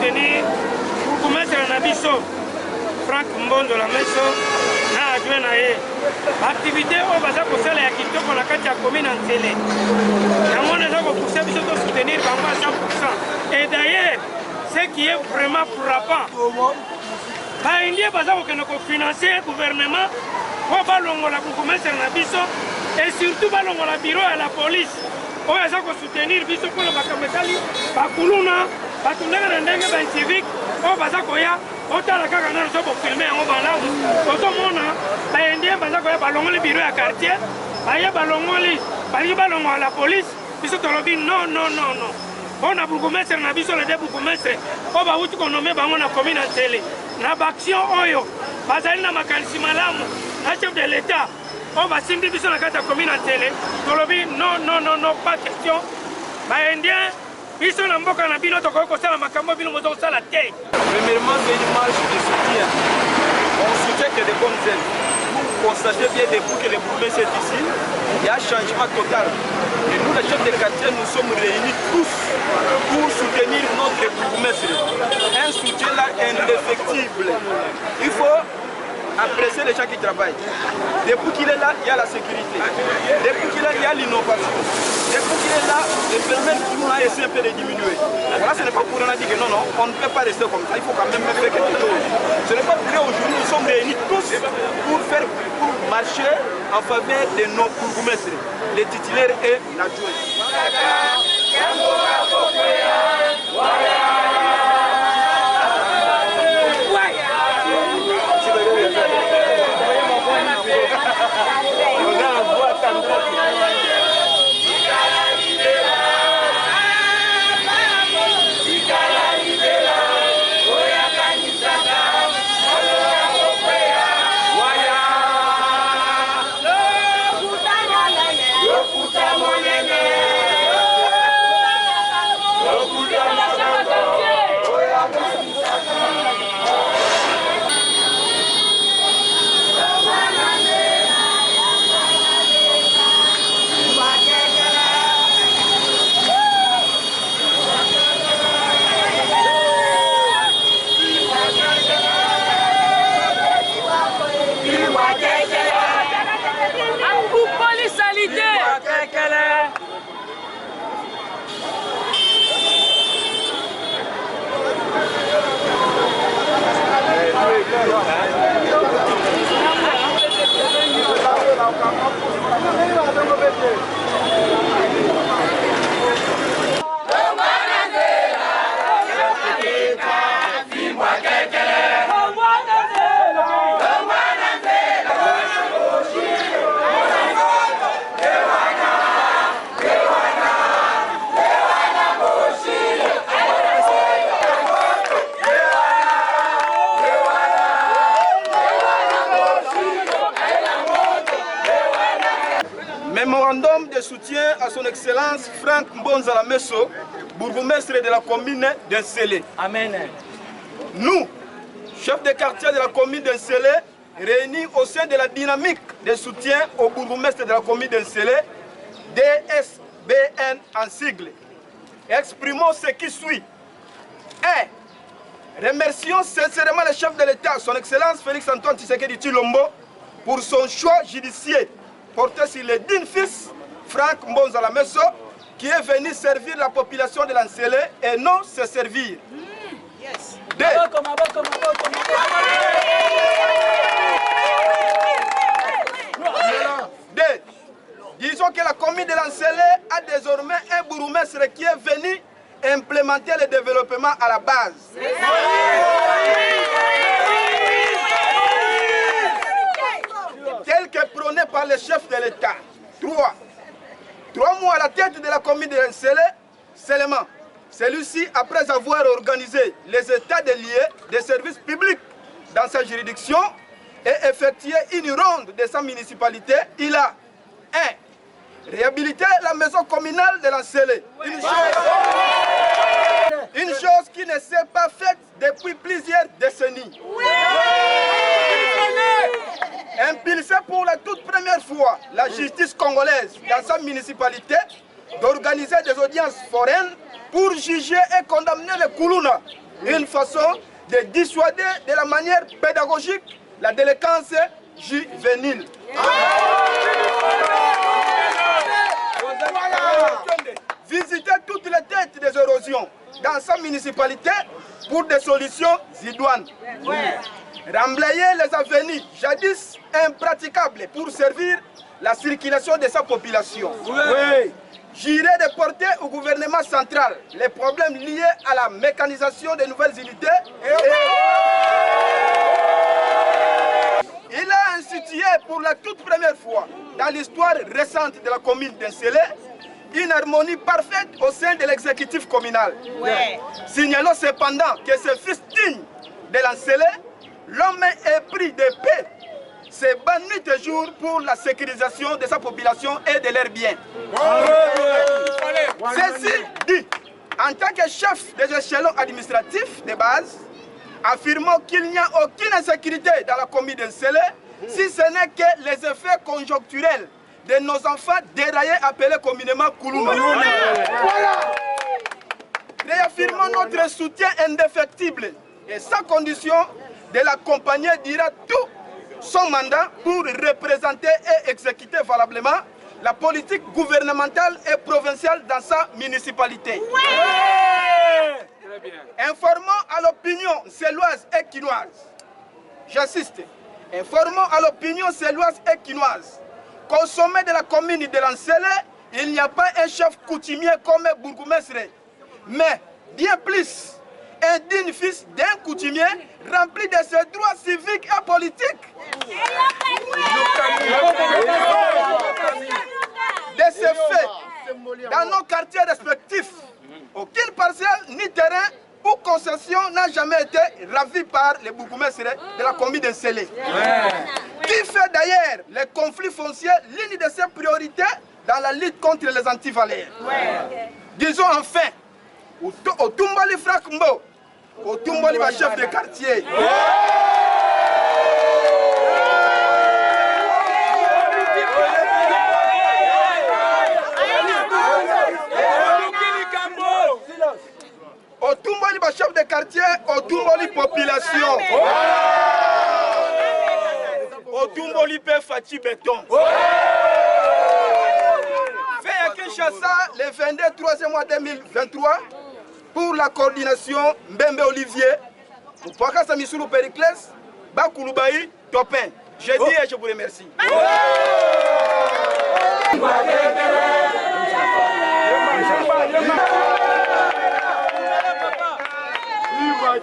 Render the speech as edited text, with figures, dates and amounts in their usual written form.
soutenir pour mettre un abisso Franck Mbondo la meso na adjoint na ye activité au baza ko sala ya kitoko na kati ya commune en télé yango na ko pousser biso to soutenir bango à 100%. Et d'ailleurs ce qui est vraiment frappant ba indie baza ko kena ko financer gouvernement ko balongola ko commerce na biso et surtout balongola bureau à la police o baza ko soutenir biso pour le bakamekali bakuluna batundanga na ndenge ba civique o baza koya otala kaka na so ko filmer yango balamu otomona ba indien baza koya balongoli bureau ya quartier baye balongoli bali balongola la police biso tolobi non on a bourgmestre na biso le bourgmestre o ba uti ko nommer bango na commune en télé na action oyo bazali na makanisi malamu na chef de l'état on va simbi biso na kati ya commune en télé tolobi non pas question ba indien biso na mboka na bino tokoki kosala makambo bino mozo kosala te. Premièrement, c'est une marche de soutien. On soutient que des bonnes ailes. Vous constatez bien depuis que le bourgmestre est ici, il y a un changement total. Et nous, les chefs de quartier, nous sommes réunis tous pour soutenir notre bourgmestre. Un soutien là indéfectible. Il faut apprécier les gens qui travaillent. Depuis qu'il est là, il y a la sécurité. Depuis qu'il est là, il y a l'innovation. Depuis qu'il est là, les phénomènes qui ont essayé un peu de diminuer. Voilà, ce n'est pas pour nous dire que non, on ne peut pas rester comme ça. Il faut quand même faire quelque chose. Ce n'est pas pour aujourd'hui, nous sommes réunis tous pour marcher en faveur de nos bourgmestres, les titulaires et l'adjoint. Mémorandum de soutien à son Excellence Franck Mbonza la Meso, bourgmestre de la commune d'Ensélé. Amen. Nous, chefs de quartier de la commune d'Ensélé, réunis au sein de la dynamique de soutien au bourgmestre de la commune d'Ensélé, DSBN en sigle, exprimons ce qui suit. Remercions sincèrement le chef de l'État, son Excellence Félix Antoine Tshisekedi Tshilombo, pour son choix judiciaire porté sur le digne fils Franck Mbonza la Meso, qui est venu servir la population de l'Ensélé et non se servir. Disons que la commune de l'Ensélé a désormais un bourgmestre qui est venu implémenter le développement à la base. Tel que prôné par le chef de l'État. 3 mois à la tête de la commune de l'Ensélé, seulement. Celui-ci, après avoir organisé les états des lieux des services publics dans sa juridiction, et effectué une ronde de sa municipalité, il a 1. Réhabilité la maison communale de l'Ancélé. Une chose qui ne s'est pas faite depuis plusieurs décennies. Impulsé pour la toute première fois la justice congolaise dans sa municipalité d'organiser des audiences foraines pour juger et condamner les Koulouna. Une façon de dissuader de la manière pédagogique la délinquance juvénile. Visiter toutes les têtes des érosions dans sa municipalité pour des solutions idoines. Remblayer les avenues jadis impraticables pour servir la circulation de sa population. J'irai de porter au gouvernement central les problèmes liés à la mécanisation des nouvelles unités. Il a institué pour la toute première fois dans l'histoire récente de la commune d'Ensélé une harmonie parfaite au sein de l'exécutif communal. Signalons cependant que ce fils digne de l'Ensélé, l'homme est pris de paix, c'est ban nuit et jour pour la sécurisation de sa population et de leurs biens. Ceci dit, en tant que chef des échelons administratifs de base, affirmons qu'il n'y a aucune insécurité dans la commune d'Ensélé, si ce n'est que les effets conjoncturels de nos enfants déraillés appelés communément Koulouna. Réaffirmons notre soutien indéfectible et sans condition de l'accompagner durant tout son mandat pour représenter et exécuter valablement la politique gouvernementale et provinciale dans sa municipalité. Informons à l'opinion céloise et quinoise, j'insiste, informons à l'opinion céloise et quinoise qu'au sommet de la commune de l'Ancélé, il n'y a pas un chef coutumier comme bourgmestre, mais bien plus un digne fils d'un coutumier rempli de ses droits civiques et politiques. De ces faits, dans nos quartiers respectifs, aucune parcelle ni terrain ou concession n'a jamais été ravie par les bourgmestres de la commune de Sélé. Qui fait d'ailleurs les conflits fonciers l'une de ses priorités dans la lutte contre les antivalaires. Disons enfin, au Tumbali Frakmbo, au Tumbali ma chef de quartier. Au Tumbali ma chef de quartier, au Tumbali population. Au Tumbali Père Fati Béton. Fait à Kinshasa le 22 3e mois 2023 pour la coordination Mbembe Olivier, pour Pouakassa Missoulou Périclès, Bakouloubaï, Topin. Je dis et je vous remercie. Viva